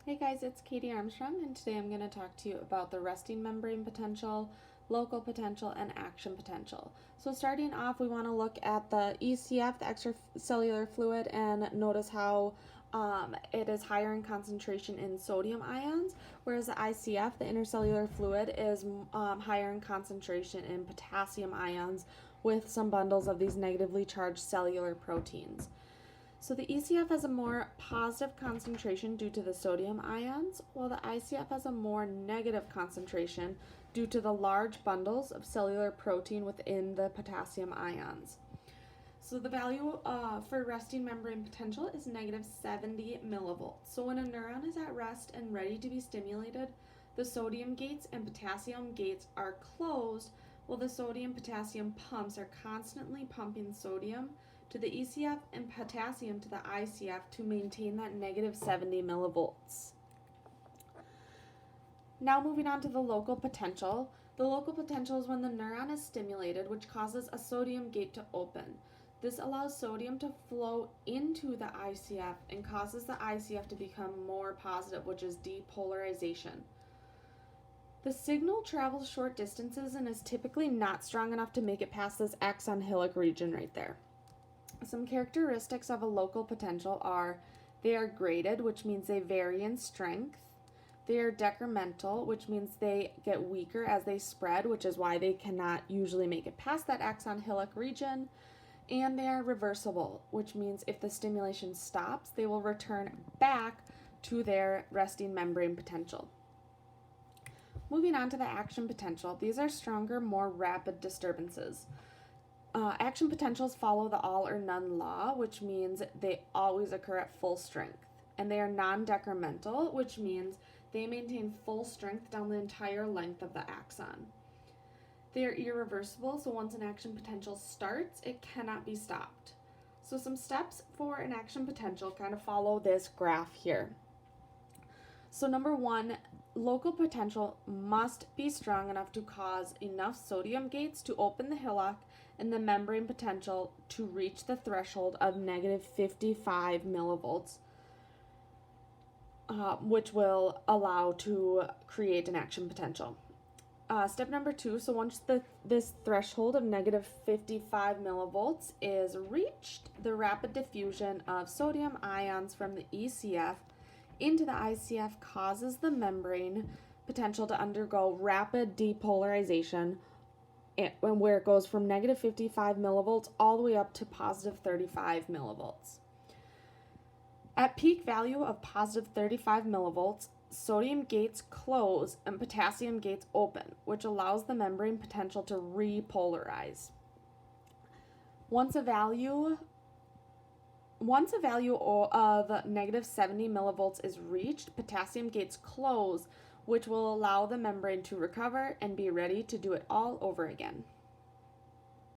Hey guys, it's Katie Armstrong, and today I'm going to talk to you about the resting membrane potential, local potential, and action potential. So starting off, we want to look at the ECF, the extracellular fluid, and notice how it is higher in concentration in sodium ions, whereas the ICF, the intercellular fluid, is higher in concentration in potassium ions with some bundles of these negatively charged cellular proteins. So the ECF has a more positive concentration due to the sodium ions, while the ICF has a more negative concentration due to the large bundles of cellular protein within the potassium ions. So the value for resting membrane potential is negative 70 millivolts. So when a neuron is at rest and ready to be stimulated, the sodium gates and potassium gates are closed, while the sodium-potassium pumps are constantly pumping sodium to the ECF and potassium to the ICF to maintain that negative 70 millivolts. Now moving on to the local potential. The local potential is when the neuron is stimulated, which causes a sodium gate to open. This allows sodium to flow into the ICF and causes the ICF to become more positive, which is depolarization. The signal travels short distances and is typically not strong enough to make it past this axon hillock region right there. Some characteristics of a local potential are they are graded, which means they vary in strength. They are decremental, which means they get weaker as they spread, which is why they cannot usually make it past that axon hillock region. And they are reversible, which means if the stimulation stops, they will return back to their resting membrane potential. Moving on to the action potential, these are stronger, more rapid disturbances. Action potentials follow the all or none law, which means they always occur at full strength. And they are non-decremental, which means they maintain full strength down the entire length of the axon. They are irreversible, so once an action potential starts, it cannot be stopped. So some steps for an action potential kind of follow this graph here. So number one, local potential must be strong enough to cause enough sodium gates to open the hillock and the membrane potential to reach the threshold of negative 55 millivolts, which will allow to create an action potential. Step number two, so once this threshold of negative 55 millivolts is reached, the rapid diffusion of sodium ions from the ECF into the ICF causes the membrane potential to undergo rapid depolarization, where it goes from negative 55 millivolts all the way up to positive 35 millivolts. At peak value of positive 35 millivolts, sodium gates close and potassium gates open, which allows the membrane potential to repolarize. Once a value of negative 70 millivolts is reached, potassium gates close, which will allow the membrane to recover and be ready to do it all over again.